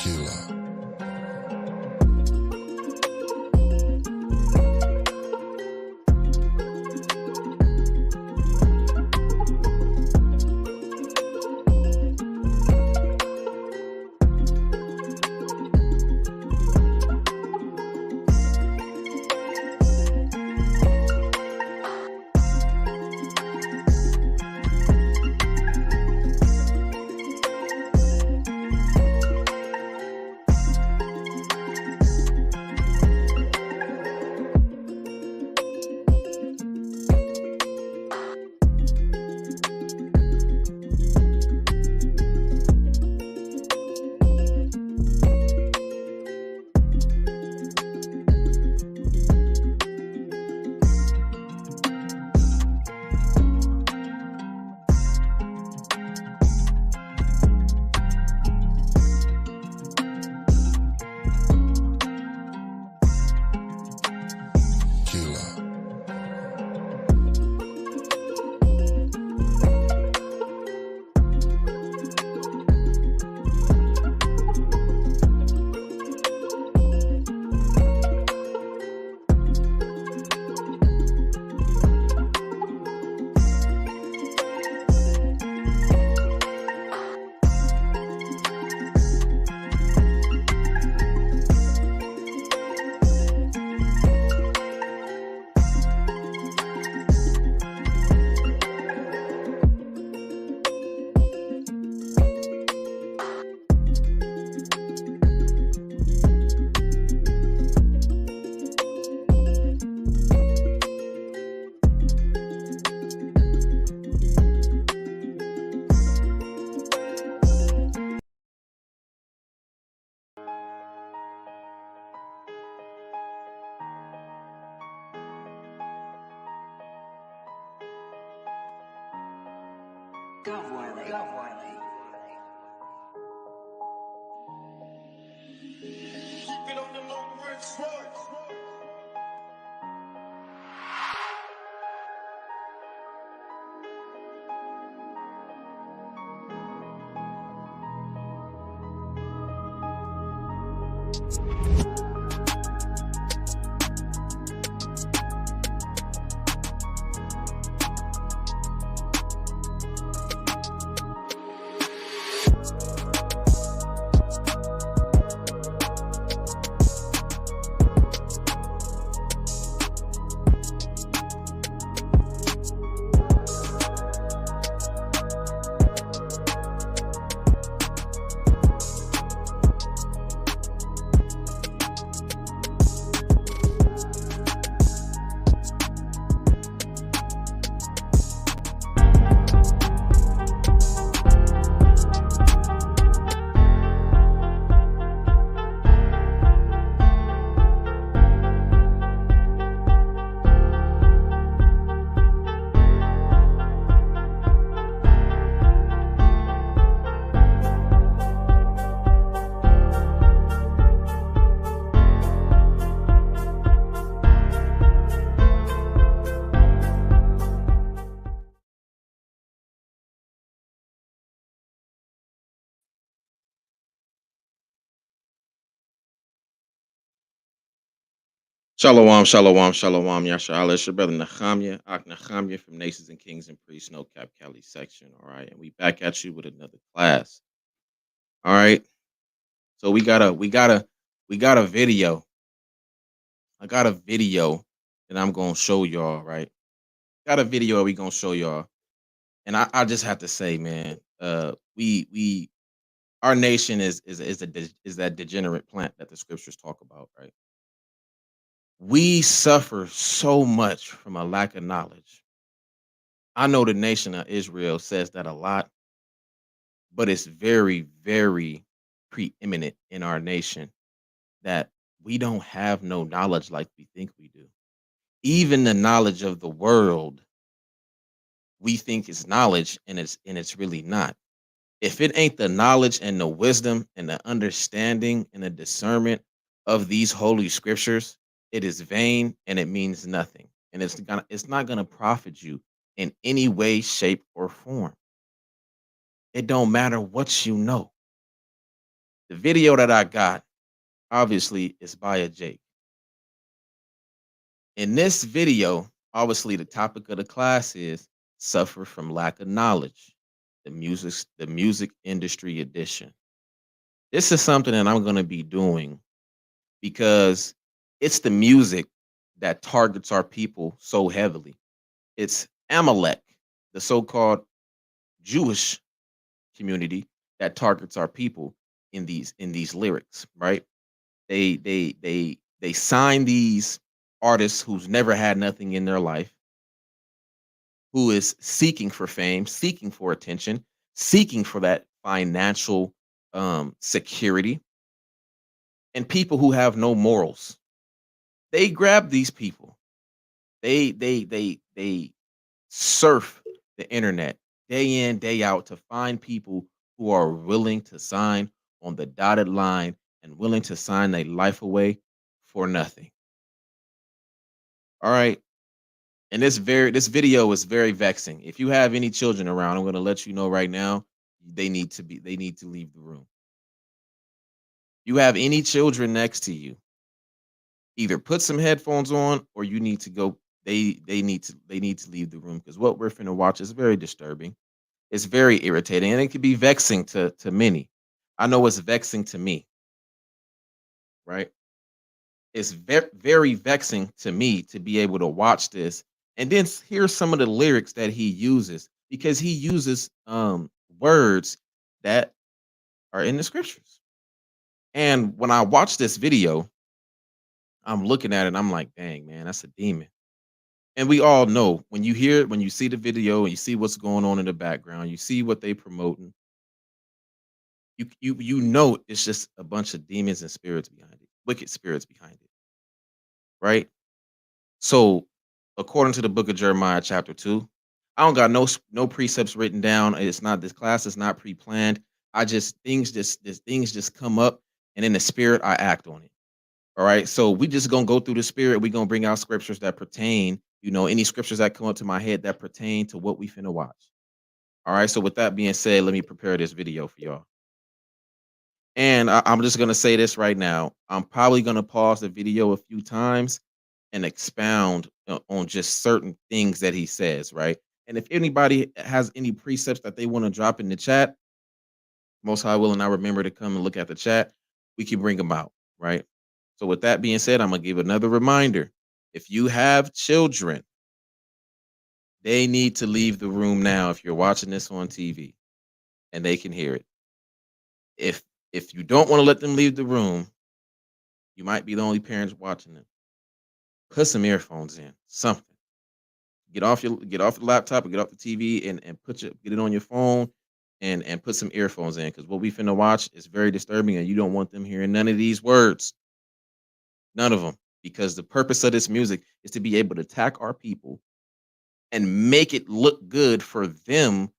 Killer. Shalom, shalom, shalom, Yasharahla. It's your brother Nehemiah, Nehemiah from Nations and Kings and Priests, No Cap Cali section. All right. And we back at you with another class. All right. So we got a video. I got a video that I'm gonna show y'all, right? Got a video we gonna show y'all. And I just have to say, man, we our nation is that degenerate plant that the scriptures talk about, right? We suffer so much from a lack of knowledge. I know the nation of Israel says that a lot, but it's very, very preeminent in our nation that we don't have no knowledge like we think we do. Even the knowledge of the world, we think is knowledge, and it's really not. If it ain't the knowledge and the wisdom and the understanding and the discernment of these holy scriptures, it is vain and it means nothing. And it's not gonna profit you in any way, shape, or form. It don't matter what you know. The video that I got, obviously, is by a Jake. In this video, obviously, the topic of the class is suffer from lack of knowledge. The music industry edition. This is something that I'm going to be doing because it's the music that targets our people so heavily. It's Amalek, the so-called Jewish community that targets our people in these lyrics, right? They sign these artists who's never had nothing in their life, who is seeking for fame, seeking for attention, seeking for that financial security, and people who have no morals. They grab these people. They surf the internet day in, day out to find people who are willing to sign on the dotted line and willing to sign their life away for nothing. All right. And this video is very vexing. If you have any children around, I'm going to let you know right now, they need to leave the room. You have any children next to you, either put some headphones on or you need to go. They need to leave the room because what we're finna watch is very disturbing. It's very irritating and it can be vexing to many. I know it's vexing to me, right? It's very vexing to me to be able to watch this and then hear some of the lyrics that he uses because he uses words that are in the scriptures. And when I watch this video, I'm looking at it, I'm like, dang man, that's a demon. And we all know when you see the video and you see what's going on in the background, you see what they promoting, you know it's just a bunch of demons and spirits behind it, wicked spirits behind it, right? So, according to the book of Jeremiah, chapter 2, I don't got no precepts written down. It's not this class is not pre-planned. I just things just come up and in the spirit I act on it. All right. So we just gonna go through the spirit. We're gonna bring out scriptures that pertain, any scriptures that come up to my head that pertain to what we finna watch. All right. So with that being said, let me prepare this video for y'all. And I'm just gonna say this right now. I'm probably gonna pause the video a few times and expound on just certain things that he says, right? And if anybody has any precepts that they want to drop in the chat, most high will and I remember to come and look at the chat, we can bring them out, right? So with that being said, I'm gonna give another reminder. If you have children, they need to leave the room now if you're watching this on TV and they can hear it. If if you don't want to let them leave the room, you might be the only parents watching them. Put some earphones in, something. Get off the laptop or get off the TV and get it on your phone and put some earphones in because what we finna watch is very disturbing and you don't want them hearing none of these words. None of them. Because the purpose of this music is to be able to attack our people and make it look good for them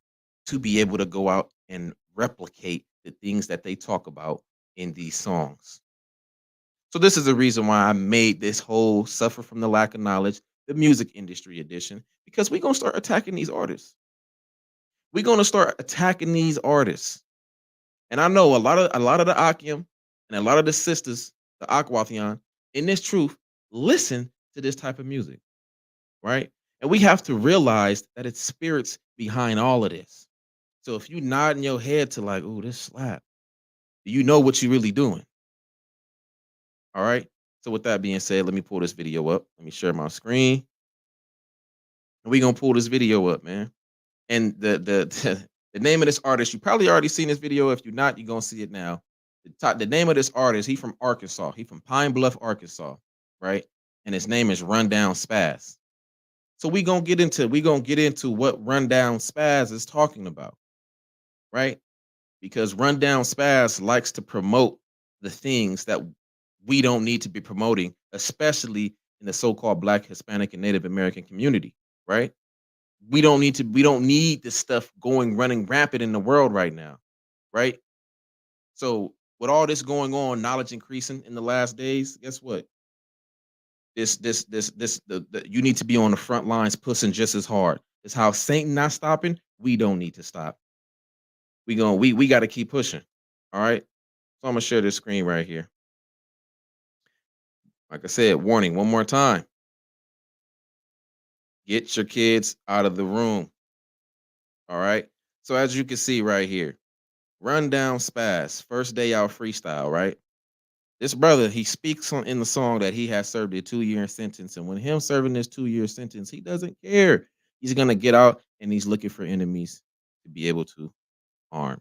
to be able to go out and replicate the things that they talk about in these songs. So this is the reason why I made this whole suffer from the lack of knowledge, the music industry edition, because we're gonna start attacking these artists. We're gonna start attacking these artists. And I know a lot of the Akim and a lot of the sisters, the Akwathian, in this truth, listen to this type of music, right? And we have to realize that it's spirits behind all of this. So if you nod in your head to like, oh, this slap, you know what you're really doing. All right. So with that being said, let me pull this video up. Let me share my screen. And we're gonna pull this video up, man. And the name of this artist, you probably already seen this video. If you're not, you're gonna see it now. The name of this artist, he from Arkansas. He from Pine Bluff, Arkansas, right? And his name is Rundown Spaz. So we gonna get into what Rundown Spaz is talking about, right? Because Rundown Spaz likes to promote the things that we don't need to be promoting, especially in the so-called Black, Hispanic, and Native American community, right? We don't need this stuff running rampant in the world right now, right? So with all this going on, knowledge increasing in the last days, guess what? You need to be on the front lines pushing just as hard. It's how Satan not stopping. We don't need to stop. We got to keep pushing. All right. So I'm gonna share this screen right here. Like I said, warning one more time. Get your kids out of the room. All right. So as you can see right here, rundown spaz, first day out freestyle, right? This brother, he speaks in the song that he has served a 2-year sentence. And when him serving this 2-year sentence, he doesn't care. He's gonna get out and he's looking for enemies to be able to harm.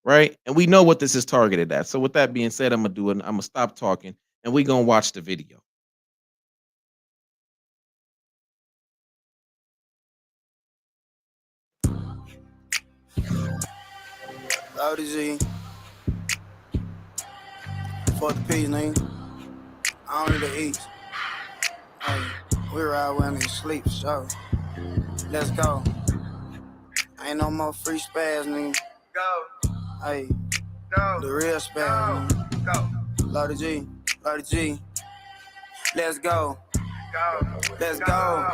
Right? And we know what this is targeted at. So with that being said, I'm gonna stop talking and we're gonna watch the video. Loud Z for the peace, nigga. I don't need to eat. Hey, we ride when they sleep, so let's go. Ain't no more free spaz, nigga. Go. Hey, go. The real spaz, nigga. Go. Loud G, Loud G. Let's go. Go. Let's go.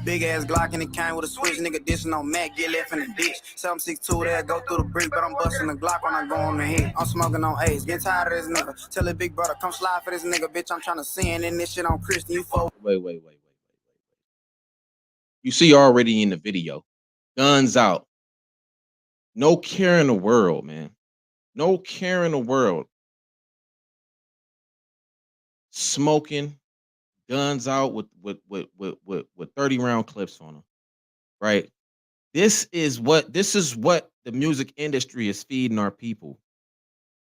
Big ass Glock and it came with a switch. Nigga dissing on Mac, get left in the ditch. 762 there, go through the brick, but I'm busting the Glock when I go on the head. I'm smoking on Ace, get tired of this nigga. Tell the big brother, come slide for this nigga, bitch. I'm trying to sin in this shit on Christian. You fuck. Wait. You see already in the video. Guns out. No care in the world, man. No care in the world. Smoking, guns out with 30 round clips on them. Right? This is what the music industry is feeding our people.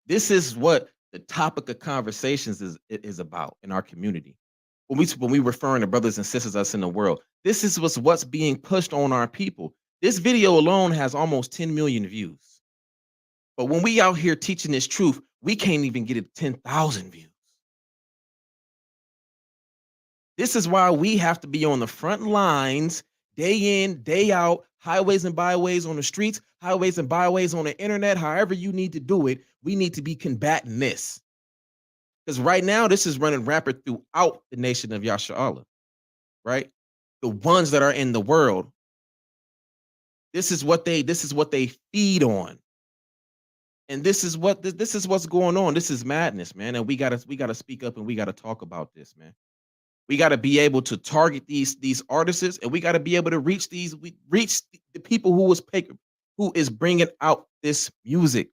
This is what the topic of conversations is about in our community. When we referring to brothers and sisters us in the world, this is what's being pushed on our people. This video alone has almost 10 million views. But when we out here teaching this truth, we can't even get it 10,000 views. This is why we have to be on the front lines day in, day out, highways and byways on the streets, highways and byways on the internet, however you need to do it. We need to be combating this. Because right now, this is running rampant throughout the nation of Yasharahla, right? The ones that are in the world. This is what they feed on. And this is what's going on. This is madness, man. And we gotta speak up and we gotta talk about this, man. We got to be able to target these artists, and we got to be able to reach the people who is bringing out this music.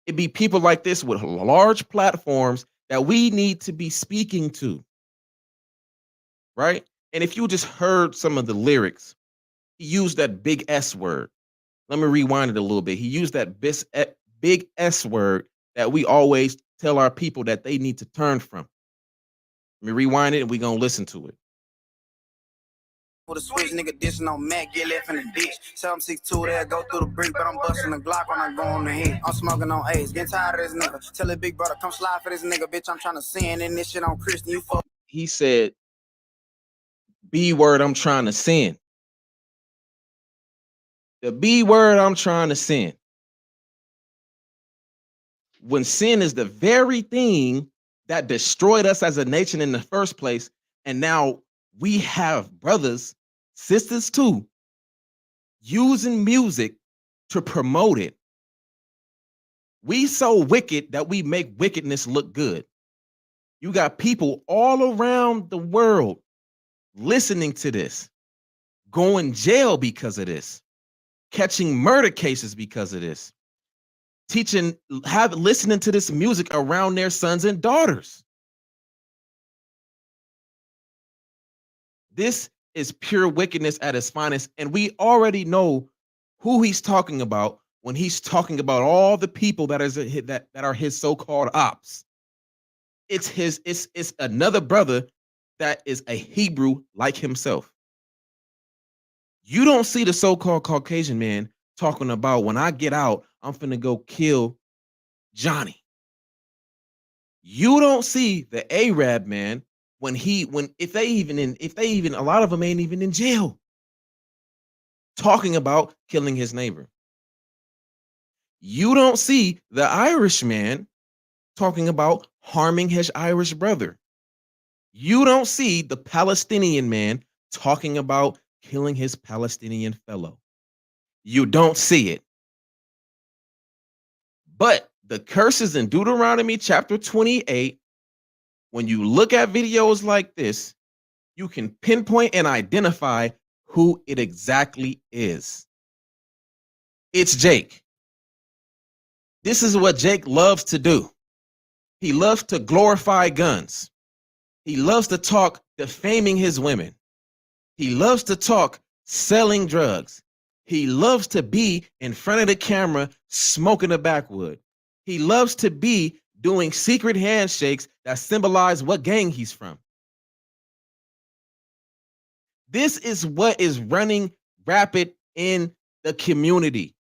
It be people like this with large platforms that we need to be speaking to, right? And if you just heard some of the lyrics, he used that big S word. Let me rewind it a little bit. He used that big S word that we always tell our people that they need to turn from. Let me rewind it and we're going to listen to it. With a switch, nigga dissing on Mac, get left in the ditch. 762 there, go through the brick, but I'm busting the Glock when I go on the head. I'm smoking on Ace, get tired of this nigga. Tell the big brother, come slide for this nigga, bitch. I'm trying to sin in this shit on Christian. You fuck. He said, B word, I'm trying to sin. The B word, I'm trying to sin. When sin is the very thing that destroyed us as a nation in the first place, and now we have brothers, sisters too, using music to promote it. We so wicked that we make wickedness look good. You got people all around the world listening to this, going jail because of this, catching murder cases because of this, listening to this music around their sons and daughters. This is pure wickedness at its finest, and we already know who he's talking about when he's talking about all the people that are his so-called ops. It's another brother that is a Hebrew like himself. You don't see the so-called Caucasian man talking about, when I get out, I'm finna go kill Johnny. You don't see the Arab man if they even a lot of them ain't even in jail, talking about killing his neighbor. You don't see the Irish man talking about harming his Irish brother. You don't see the Palestinian man talking about killing his Palestinian fellow. You don't see it. But the curses in Deuteronomy chapter 28, when you look at videos like this, you can pinpoint and identify who it exactly is. It's Jake. This is what Jake loves to do. He loves to glorify guns. He loves to talk defaming his women. He loves to talk selling drugs. He loves to be in front of the camera smoking a backwood. He loves to be doing secret handshakes that symbolize what gang he's from. This is what is running rapid in the community.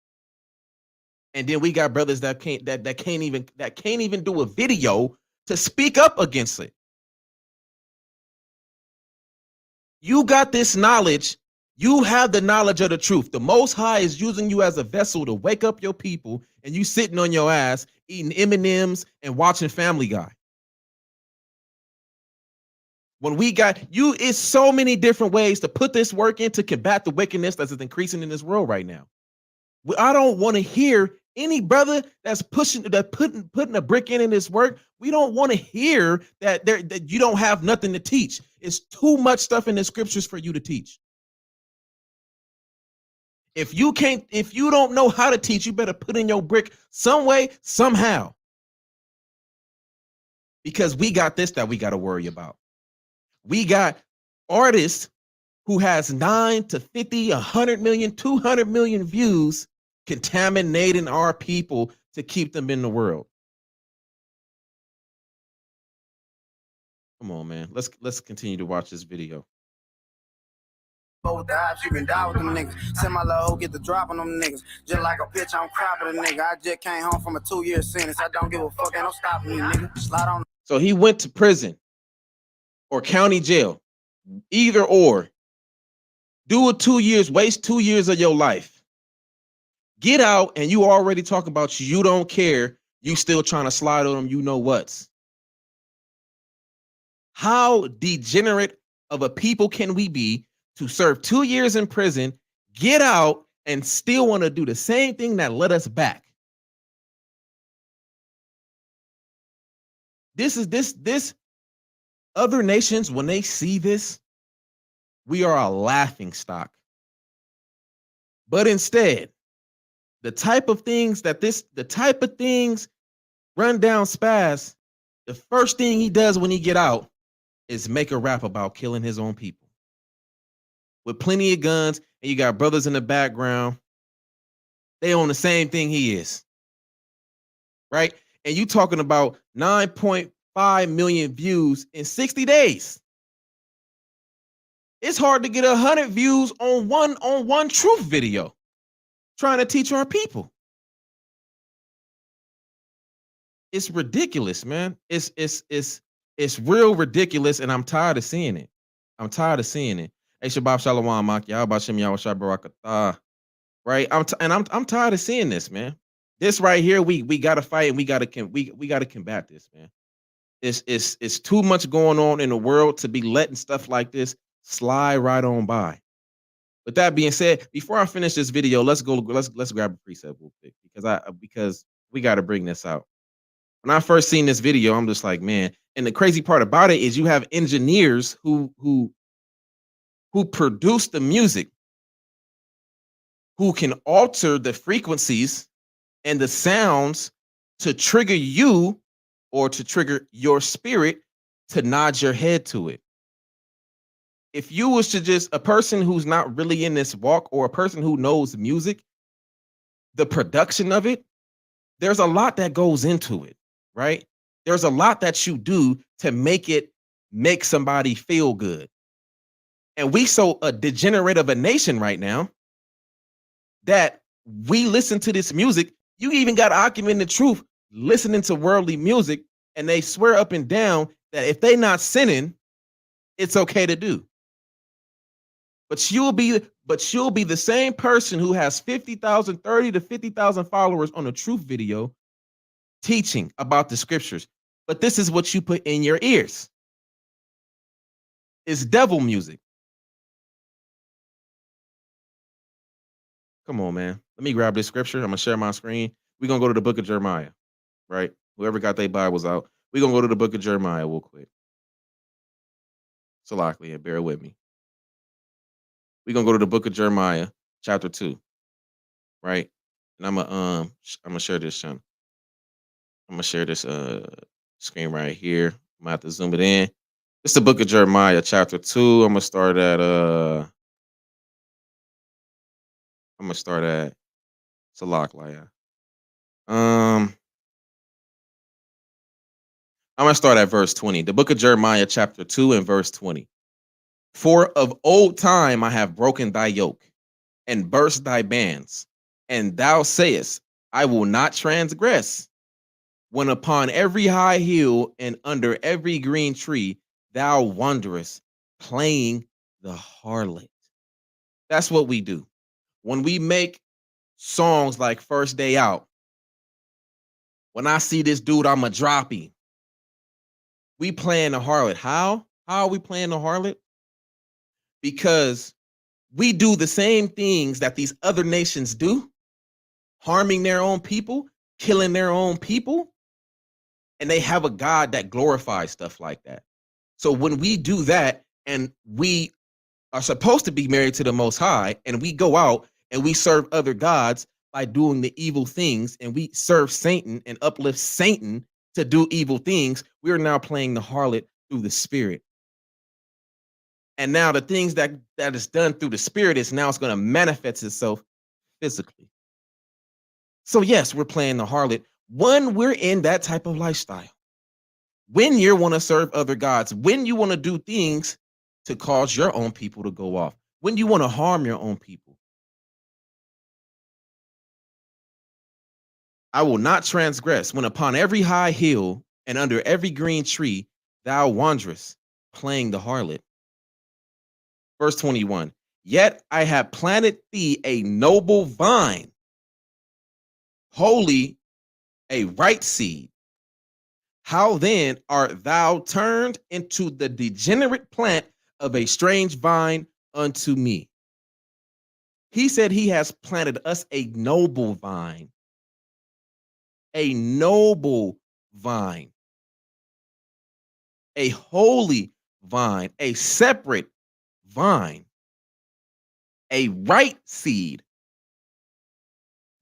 And then we got brothers that can't even do a video to speak up against it. You got this knowledge. You have the knowledge of the truth. The Most High is using you as a vessel to wake up your people, and you sitting on your ass eating M&Ms and watching Family Guy. When we got you, it's so many different ways to put this work in to combat the wickedness that's increasing in this world right now. I don't want to hear any brother that's putting a brick in this work. We don't want to hear that you don't have nothing to teach. It's too much stuff in the scriptures for you to teach. If you don't know how to teach, you better put in your brick some way, somehow. Because we got this that we got to worry about. We got artists who has 9 to 50, 100 million, 200 million views contaminating our people to keep them in the world. Come on, man. Let's continue to watch this video. With the ops, you can die with them niggas. Send my little hoe, get the drop on them niggas. Just like a bitch, I'm cropping a nigga. I just came home from a 2-year sentence. I don't give a fuck, ain't no stopping me, nigga. Slide on. So he went to prison or county jail, either or. Do it 2 years, waste 2 years of your life. Get out, and you already talk about you don't care. You still trying to slide on them, you know what's. How degenerate of a people can we be to serve 2 years in prison, get out, and still want to do the same thing that led us back? This other nations, when they see this, we are a laughing stock. But instead, the type of things run down Spaz, the first thing he does when he get out is make a rap about killing his own people. With plenty of guns, and you got brothers in the background, they own the same thing he is. Right? And you talking about 9.5 million views in 60 days. It's hard to get 100 views on one truth video trying to teach our people. It's ridiculous, man. It's real ridiculous, and I'm tired of seeing it. Hey, Shabbat Shalom, Mak, Yahawashi, Yahawashi, Barakatah. Right? I'm tired of seeing this, man. This right here, we gotta fight, and we gotta combat this, man. It's too much going on in the world to be letting stuff like this slide right on by. With that being said, before I finish this video, let's grab a precept real quick because we got to bring this out. When I first seen this video, I'm just like, man. And the crazy part about it is you have engineers who produce the music, who can alter the frequencies and the sounds to trigger you or to trigger your spirit to nod your head to it. If you was to just a person who's not really in this walk, or a person who knows music, the production of it, there's a lot that goes into it, right? There's a lot that you do to make somebody feel good. And we so a degenerate of a nation right now that we listen to this music. You even got argument in the truth listening to worldly music, and they swear up and down that if they not sinning, it's okay to do. But you'll be the same person who has 50,000, 30 to 50,000 followers on a truth video teaching about the scriptures. But this is what you put in your ears. It's devil music. Come on, man. Let me grab this scripture. I'm going to share my screen. We're gonna go to the book of Jeremiah, right? Whoever got their Bibles out, we're gonna go to the book of Jeremiah real quick. So likely, and bear with me. We're gonna go to the book of Jeremiah, chapter 2, right? And I'm gonna share this channel. I'm gonna share this screen right here. I'm gonna have to zoom it in. It's the book of Jeremiah, chapter 2. I'm gonna start at Salakia. Um, I'm gonna start at verse 20. The book of Jeremiah, chapter 2, and verse 20. For of old time I have broken thy yoke and burst thy bands, and thou sayest, I will not transgress. When upon every high hill and under every green tree thou wanderest, playing the harlot. That's what we do. When we make songs like First Day Out, when I see this dude, I'ma drop him. We playing the harlot. How? How are we playing the harlot? Because we do the same things that these other nations do, harming their own people, killing their own people, and they have a God that glorifies stuff like that. So when we do that and we are supposed to be married to the Most High and we go out and we serve other gods by doing the evil things and we serve Satan and uplift Satan to do evil things, we are now playing the harlot through the spirit. And now the things that is done through the spirit is now it's going to manifest itself physically. So yes, we're playing the harlot when we're in that type of lifestyle. When you want to serve other gods, when you want to do things to cause your own people to go off, when you want to harm your own people. I will not transgress when upon every high hill and under every green tree thou wanderest, playing the harlot. Verse 21. Yet I have planted thee a noble vine, holy, a right seed. How then art thou turned into the degenerate plant of a strange vine unto me? He said he has planted us a noble vine, a noble vine, a holy vine, a separate vine, a right seed,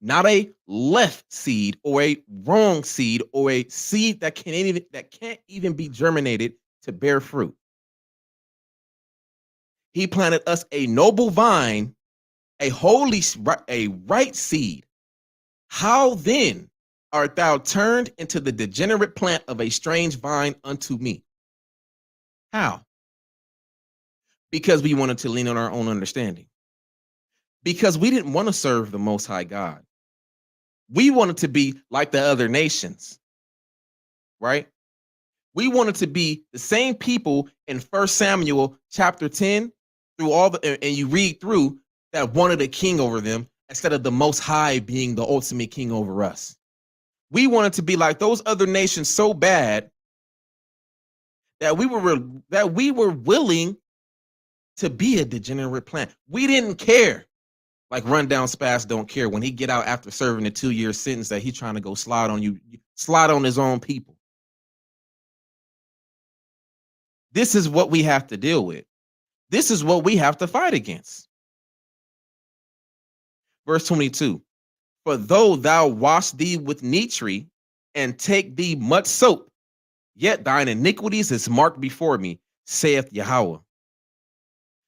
not a left seed or a wrong seed or a seed that can't even be germinated to bear fruit. He planted us a noble vine, a right seed. How then art thou turned into the degenerate plant of a strange vine unto me? How? Because we wanted to lean on our own understanding. Because we didn't want to serve the Most High God. We wanted to be like the other nations, right? We wanted to be the same people in 1 Samuel chapter 10 through and you read through that wanted a king over them instead of the Most High being the ultimate king over us. We wanted to be like those other nations so bad that we were willing to be a degenerate plant. We didn't care. Like Rundown Spaz don't care when he get out after serving a 2-year sentence that he's trying to go slide on his own people. This is what we have to deal with. This is what we have to fight against. Verse 22. For though thou wash thee with nitre and take thee much soap, yet thine iniquities is marked before me, saith Yahweh.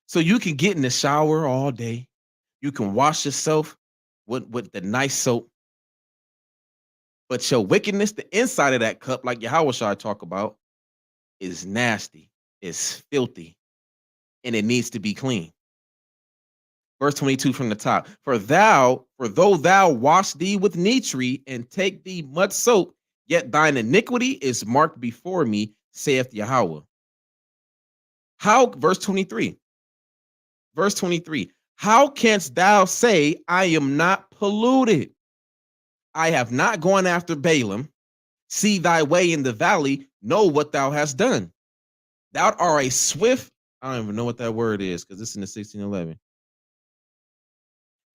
So you can get in the shower all day. You can wash yourself with the nice soap. But your wickedness, the inside of that cup, like Yahawashi talk about, is nasty, is filthy, and it needs to be clean. Verse 22 from the top. For though thou wash thee with nitre and take thee much soap, yet thine iniquity is marked before me, saith Yahweh. How, verse 23. Verse 23. How canst thou say, I am not polluted? I have not gone after Balaam. See thy way in the valley, know what thou hast done. Thou art a swift, I don't even know what that word is because it's in the 1611.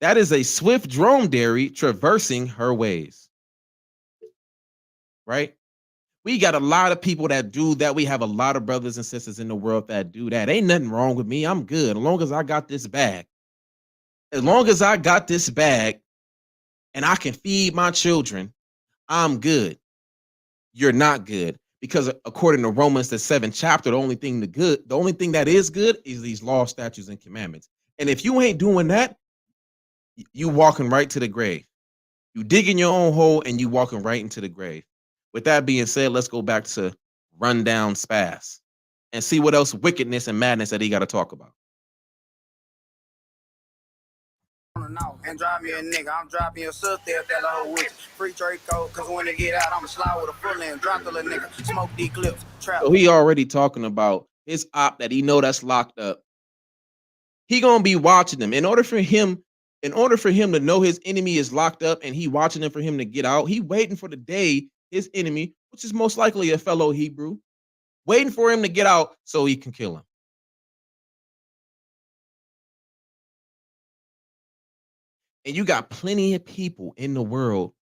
That is a swift dromedary traversing her ways. right? We got a lot of people that do that. We have a lot of brothers and sisters in the world that do that. Ain't nothing wrong with me. I'm good. As long as I got this bag. As long as I got this bag and I can feed my children, I'm good. You're not good. Because according to Romans, the 7th chapter, the only thing that is good is these laws, statutes, and commandments. And if you ain't doing that, you walking right to the grave. You digging your own hole and you walking right into the grave. With that being said, let's go back to Rundown Spaz and see what else wickedness and madness that he got to talk about. And drive me a nigga, I'm dropping your sister if that whole witch. Free Draco, cause when they get out, I'ma slide with a full end. Drop the little nigga, smoke D clips, trap. So he already talking about his op that he know that's locked up. He gonna be watching them. In order for him to know his enemy is locked up and he watching him for him to get out, he waiting for the day his enemy, which is most likely a fellow Hebrew, waiting for him to get out so he can kill him. And you got plenty of people in the world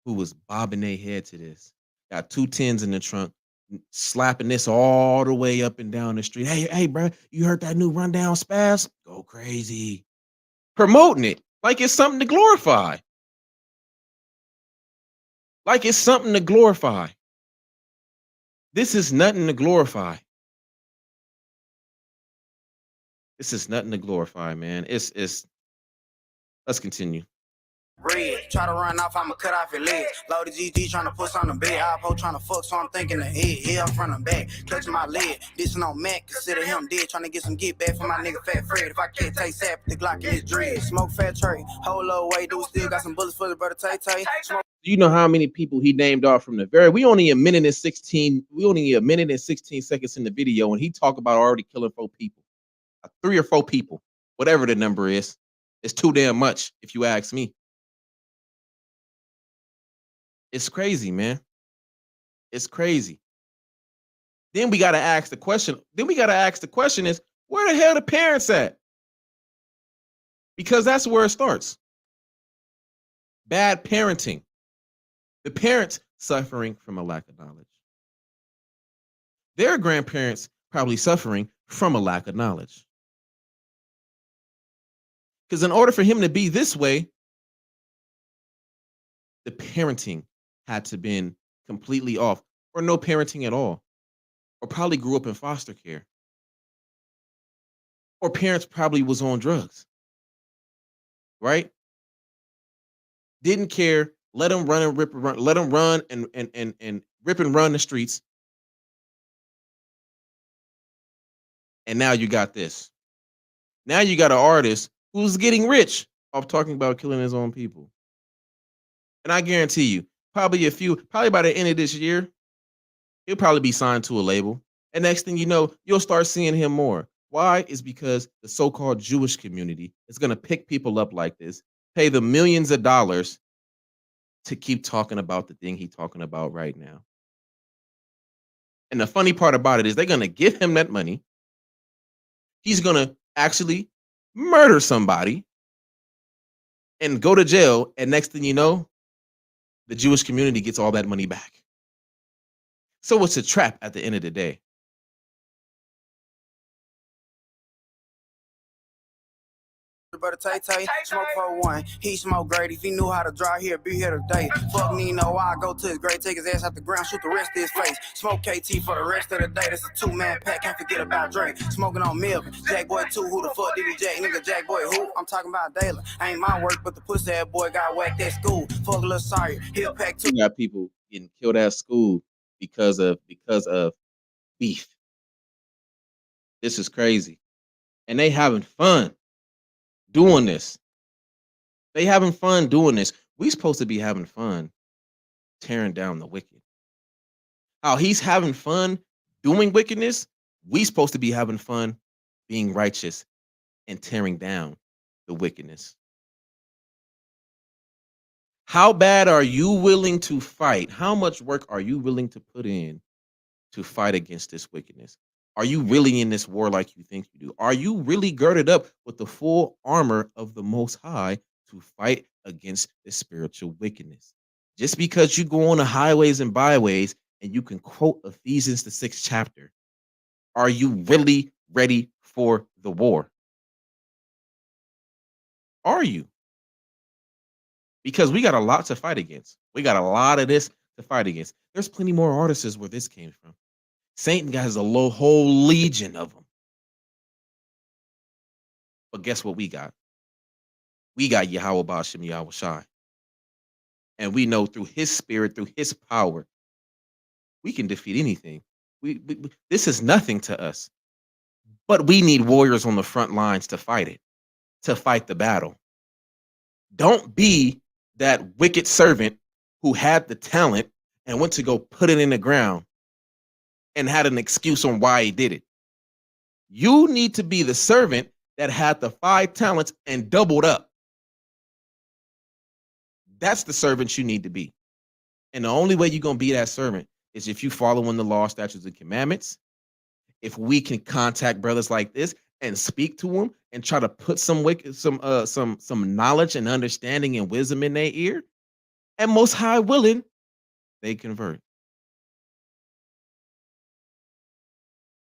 who was bobbing their head to this. Got 2 10s in the trunk, slapping this all the way up and down the street. Hey, bro, you heard that new Rundown Spaz? Go crazy. Promoting it like it's something to glorify. Like it's something to glorify. This is nothing to glorify. This is nothing to glorify, man. It's let's continue. Red, try to run off, I'ma cut off your legs. Loaded GG trying to push on the bed. Alpo trying to fuck, so I'm thinking ahead. Yeah, front and back, clutching my leg. This on Mac, consider him dead. Trying to get some get back for my nigga Fat Fred. If I can't take sap, the Glock in his dread. Smoke fat tray, whole low way, dude. Still got some bullets for the brother Tay Tay. Do you know how many people he named off from the very? We only a minute and 16 seconds in the video, and he talked about already killing 4 people, 3 or 4 people, whatever the number is. It's too damn much, if you ask me. It's crazy, man. It's crazy. Then we got to ask the question. Is where the hell the parents at? Because that's where it starts. Bad parenting. The parents suffering from a lack of knowledge. Their grandparents probably suffering from a lack of knowledge. Because in order for him to be this way, the parenting had to been completely off, or no parenting at all, or probably grew up in foster care, or parents probably was on drugs, right? Didn't care, let them run and rip and run, let them run and rip and run the streets. And now you got this. Now you got an artist who's getting rich off talking about killing his own people. And I guarantee you, probably by the end of this year, he'll probably be signed to a label. And next thing you know, you'll start seeing him more. Why? Is because the so-called Jewish community is going to pick people up like this, pay them millions of dollars to keep talking about the thing he's talking about right now. And the funny part about it is they're going to give him that money. He's going to actually murder somebody and go to jail. And next thing you know, the Jewish community gets all that money back. So it's a trap at the end of the day. Brother Tay Tay, smoke for one. He smoke great. If he knew how to draw here, be here today. Fuck Nino, I go to his grave, take his ass out the ground, shoot the rest of his face. Smoke KT for the rest of the day. That's a 2-man pack. Can't forget about Drake. Smoking on Milk. Jack Boy 2, who the fuck did he Jack? Nigga Jack Boy, who? I'm talking about Dayla. Ain't my work, but the pussy ass boy got whacked at school. Fuck a little sorry. He'll pack 2. You got people getting killed at school because of beef. This is crazy. And they having fun doing this. They having fun doing this. We supposed to be having fun tearing down the wicked. How he's having fun doing wickedness, we supposed to be having fun being righteous and tearing down the wickedness. How bad are you willing to fight? How much work are you willing to put in to fight against this wickedness? Are you really in this war like you think you do? Are you really girded up with the full armor of the Most High to fight against this spiritual wickedness? Just because you go on the highways and byways and you can quote Ephesians the 6th chapter, are you really ready for the war? Are you? Because we got a lot to fight against. We got a lot of this to fight against. There's plenty more artists where this came from. Satan has a whole legion of them. But guess what we got? We got Yahawashi. And we know through his spirit, through his power, we can defeat anything. This is nothing to us. But we need warriors on the front lines to fight it, to fight the battle. Don't be that wicked servant who had the talent and went to go put it in the ground and had an excuse on why he did it. You need to be the servant that had the 5 talents and doubled up. That's the servant you need to be. And the only way you're going to be that servant is if you following the law, statutes, and commandments. If we can contact brothers like this and speak to them and try to put some knowledge and understanding and wisdom in their ear, and most high willing, they convert.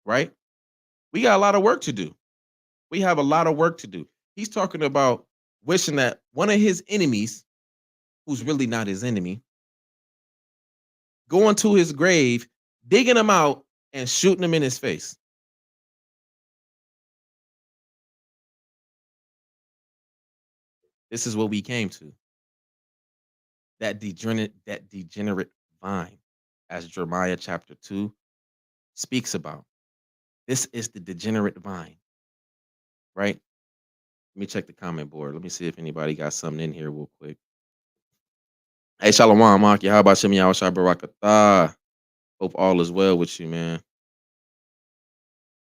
Right? We got a lot of work to do. We have a lot of work to do. He's talking about wishing that one of his enemies, who's really not his enemy, going to his grave, digging him out, and shooting him in his face. This is what we came to. That degenerate vine, as Jeremiah chapter 2 speaks about. This is the degenerate vine, right? Let me check the comment board. Let me see if anybody got something in here real quick. Hey, Shalom, Maki. How about Shemi Yahawashi Barakatah? Hope all is well with you, man.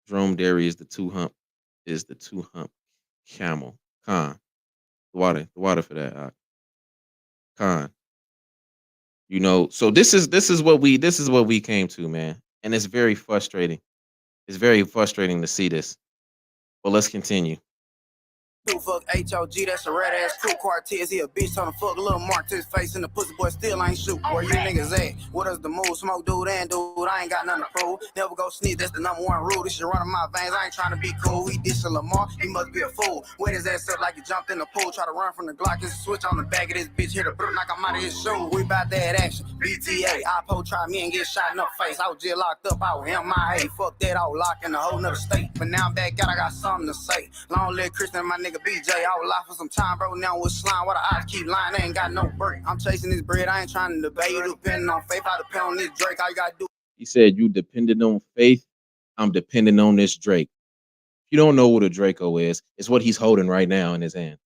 Jerome Dairy is the two hump camel. Khan. The water for that. Khan. You know, so this is what we came to, man. And it's very frustrating. It's very frustrating to see this. But let's continue. Fuck HOG, that's a red ass crew. Quartez, he a bitch trying to fuck a little mark to his face, and the pussy boy still ain't shoot. Where you niggas at? What is the move? Smoke dude and dude, I ain't got nothing to prove. Never go sneeze, that's the #1 rule. This shit running my veins, I ain't trying to be cool. He dissing Lamar, he must be a fool. Wet his ass up like he jumped in the pool. Try to run from the Glock, his switch on the back of this bitch. Hit a brute like I'm out of his shoe. We bout that action. BTA, IPO try me and get shot in the face. I was just locked up, I was MIA. Fuck that, I was locked in a whole nother state. But now I'm back out, I got something to say. Long live Christian, my nigga BJ. I was locked for some time, bro. Now with slime, why the odds keep lying? They ain't got no break. I'm chasing this bread, I ain't trying to debate. You depending on faith, I depend on this Drake. All you gotta do. He said, you dependent on faith, I'm dependent on this Drake. If you don't know what a Draco is, it's what he's holding right now in his hand.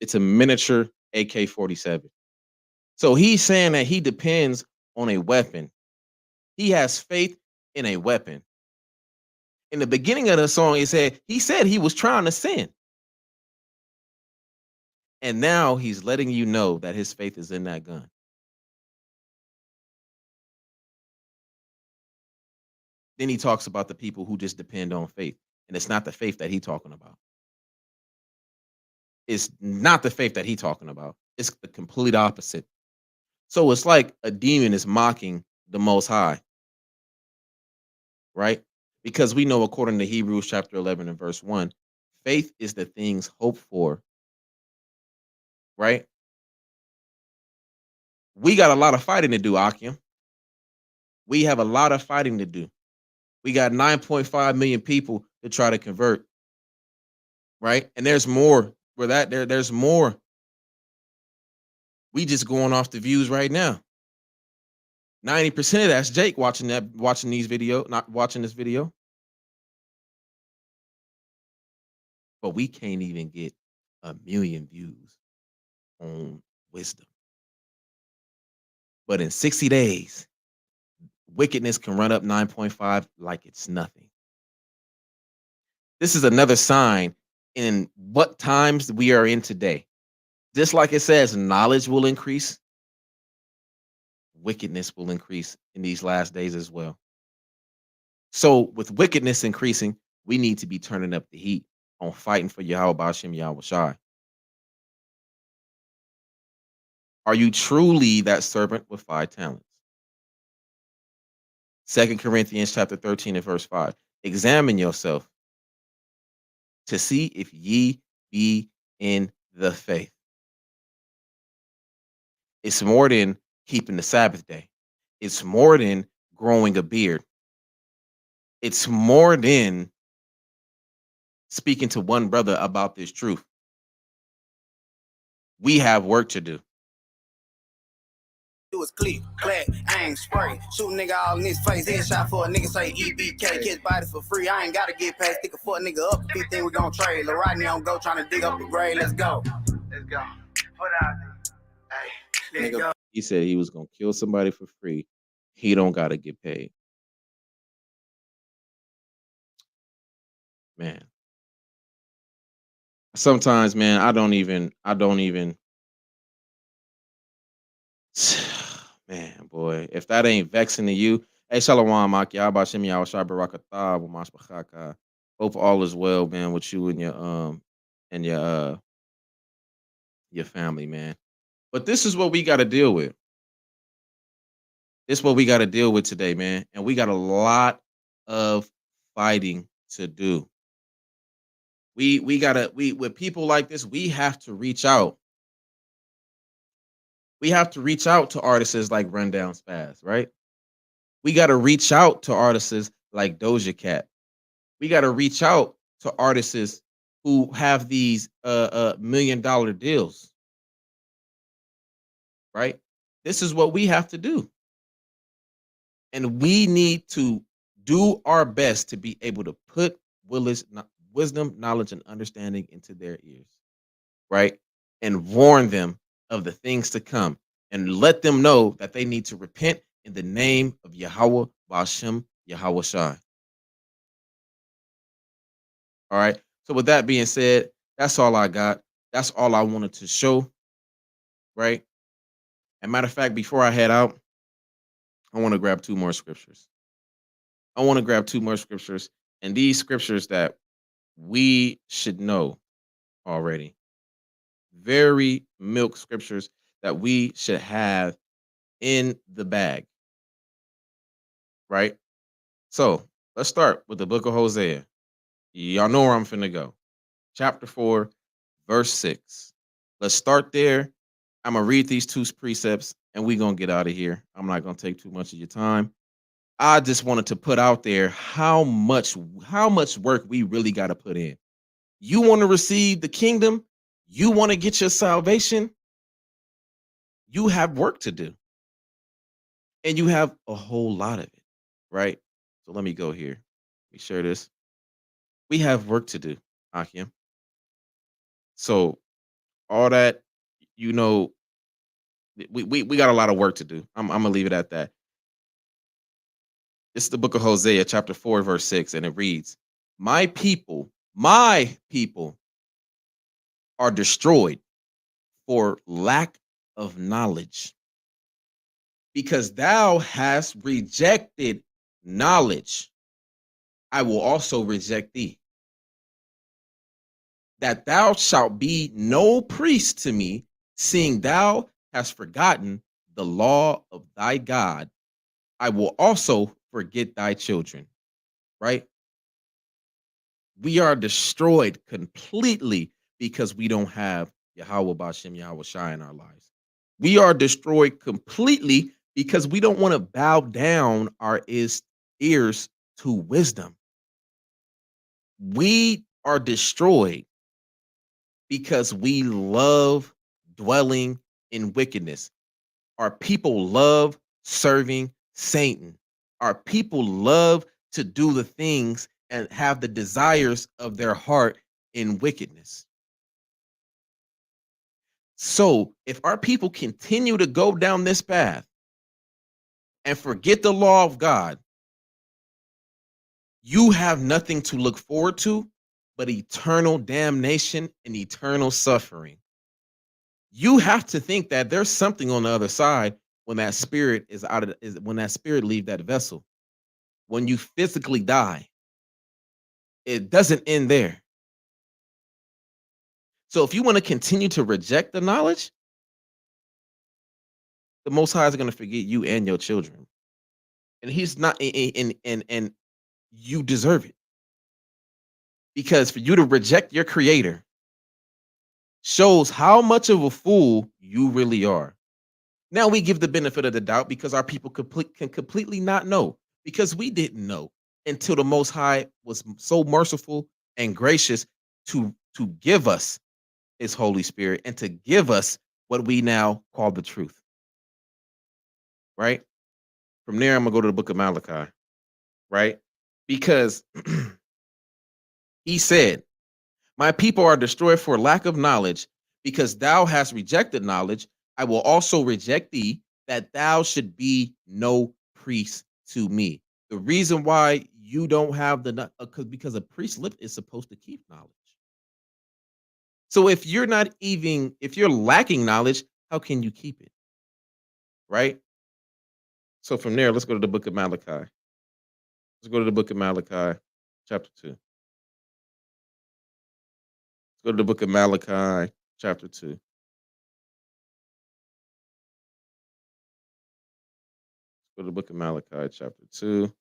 It's a miniature AK-47. So he's saying that he depends on a weapon. He has faith in a weapon. In the beginning of the song, he said he was trying to sin. And now he's letting you know that his faith is in that gun. Then he talks about the people who just depend on faith. And it's not the faith that he's talking about. It's not the faith that he's talking about. It's the complete opposite. So it's like a demon is mocking the Most High. Right? Because we know, according to Hebrews chapter 11 and verse 1, faith is the things hoped for. Right? We got a lot of fighting to do, Akim. We have a lot of fighting to do. We got 9.5 million people to try to convert. Right? And there's more. There's more. We just going off the views right now. 90% of that's Jake watching this video. But we can't even get 1 million views on wisdom. But in 60 days, wickedness can run up 9.5 like it's nothing. This is another sign in what times we are in today. Just like it says, knowledge will increase, wickedness will increase in these last days as well. So with wickedness increasing, we need to be turning up the heat on fighting for Yahawashi. Are you truly that servant with 5 talents? 2 Corinthians chapter 13 and verse 5. Examine yourself to see if ye be in the faith. It's more than keeping the Sabbath day. It's more than growing a beard. It's more than speaking to one brother about this truth. We have work to do. Do is click, clack, aim, spray. Shoot a nigga all in his face. Headshot for a nigga say EBK. Catch bodies for free. I ain't gotta get paid. Stick a fuck nigga up. If he think we gon' trade. Lil Rodney on go trying to dig up the grave. Let's go. Let's go. Put out. Hey, let's go. He said he was gonna kill somebody for free. He don't gotta get paid. Man. Sometimes, man, I don't even man, boy, if that ain't vexing to you. Hey, Shalom, Maki, Abashim Yahawashi Barakatah, Mashbachaka. Hope all is well, man, with you and and your family, man. But this is what we gotta deal with. This is what we gotta deal with today, man. And we got a lot of fighting to do. We gotta with people like this, we have to reach out. We have to reach out to artists like Rundown Spaz, right? We got to reach out to artists like Doja Cat. We got to reach out to artists who have these $1 million deals, right? This is what we have to do. And we need to do our best to be able to put wisdom, knowledge, and understanding into their ears, right? And warn them of the things to come and let them know that they need to repent in the name of Yahweh Bashem Yahawashi. All right. So with that being said, that's all I got. That's all I wanted to show. Right. And matter of fact, before I head out, I want to grab 2 more scriptures. And these scriptures that we should know already. Very milk scriptures that we should have in the bag. Right? So let's start with the book of Hosea. Y'all know where I'm finna go. Chapter 4, verse 6. Let's start there. I'm gonna read these 2 precepts and we're gonna get out of here. I'm not gonna take too much of your time. I just wanted to put out there how much work we really got to put in. You want to receive the kingdom, you want to get your salvation, you have work to do. And you have a whole lot of it, right? So let me go here. Let me share this. We have work to do, Akim. So all that, you know, we got a lot of work to do. I'm gonna leave it at that. This is the book of Hosea, chapter 4, verse 6, and it reads, my people are destroyed for lack of knowledge. Because thou hast rejected knowledge, I will also reject thee. That thou shalt be no priest to me, seeing thou hast forgotten the law of thy God, I will also forget thy children. Right? We are destroyed completely because we don't have Yahweh Bashem Yahawashi in our lives. We are destroyed completely because we don't want to bow down our ears to wisdom. We are destroyed because we love dwelling in wickedness. Our people love serving Satan. Our people love to do the things and have the desires of their heart in wickedness. So if our people continue to go down this path and forget the law of God, you have nothing to look forward to but eternal damnation and eternal suffering. You have to think that there's something on the other side when that spirit is when that spirit leaves that vessel. When you physically die, it doesn't end there. So if you want to continue to reject the knowledge, the Most High is going to forget you and your children, and He's not, and you deserve it, because for you to reject your Creator shows how much of a fool you really are. Now we give the benefit of the doubt because our people can completely not know, because we didn't know until the Most High was so merciful and gracious to give us His Holy Spirit and to give us what we now call the truth. Right? From there, I'm gonna go to the book of Malachi. Right? Because he said, "My people are destroyed for lack of knowledge, because thou hast rejected knowledge. I will also reject thee, that thou should be no priest to me." The reason why you don't have because a priest lip is supposed to keep knowledge. So if you're lacking knowledge, how can you keep it? Right? So from there, let's go to the book of Malachi. Let's go to the book of Malachi, chapter 2. Let's go to the book of Malachi, chapter 2. Go to the book of Malachi, chapter 2.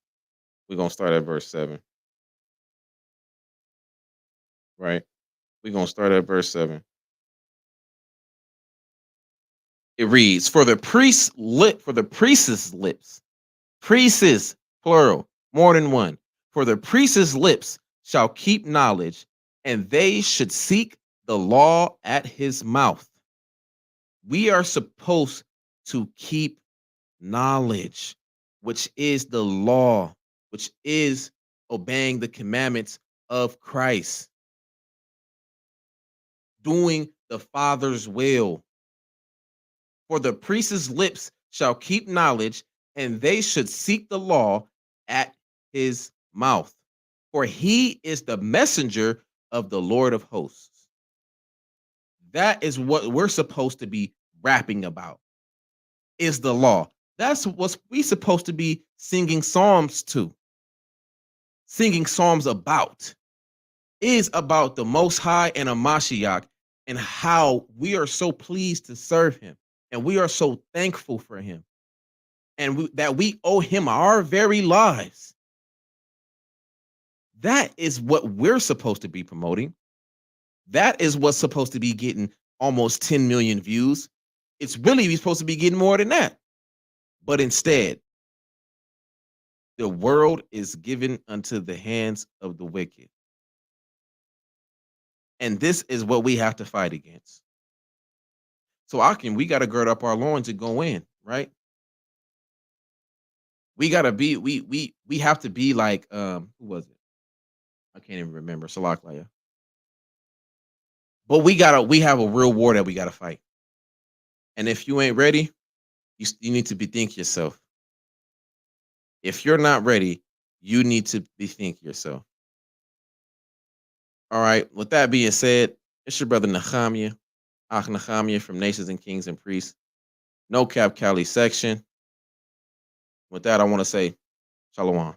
We're going to start at verse 7. Right? We're going to start at verse 7. It reads, for the priest's lips, priests, plural, more than one. For the priest's lips shall keep knowledge, and they should seek the law at his mouth. We are supposed to keep knowledge, which is the law, which is obeying the commandments of Christ, doing the Father's will. For the priest's lips shall keep knowledge, and they should seek the law at his mouth. For he is the messenger of the Lord of hosts. That is what we're supposed to be rapping about, is the law. That's what we supposed to be singing psalms to, singing psalms about, is about the Most High and a Mashiach, and how we are so pleased to serve him, and we are so thankful for him, and that we owe him our very lives. That is what we're supposed to be promoting. That is what's supposed to be getting almost 10 million views. It's really supposed to be getting more than that. But instead, the world is given unto the hands of the wicked. And this is what we have to fight against. So we got to gird up our loins and go in, right? We got to be, we have to be like, who was it? I can't even remember. Yasharahla. But we have a real war that we got to fight. And if you ain't ready, you need to bethink yourself. If you're not ready, you need to bethink yourself. All right. With that being said, it's your brother Nehemiah, Nehemiah from Nations and Kings and Priests, No Cap Cali section. With that, I want to say, Shalom.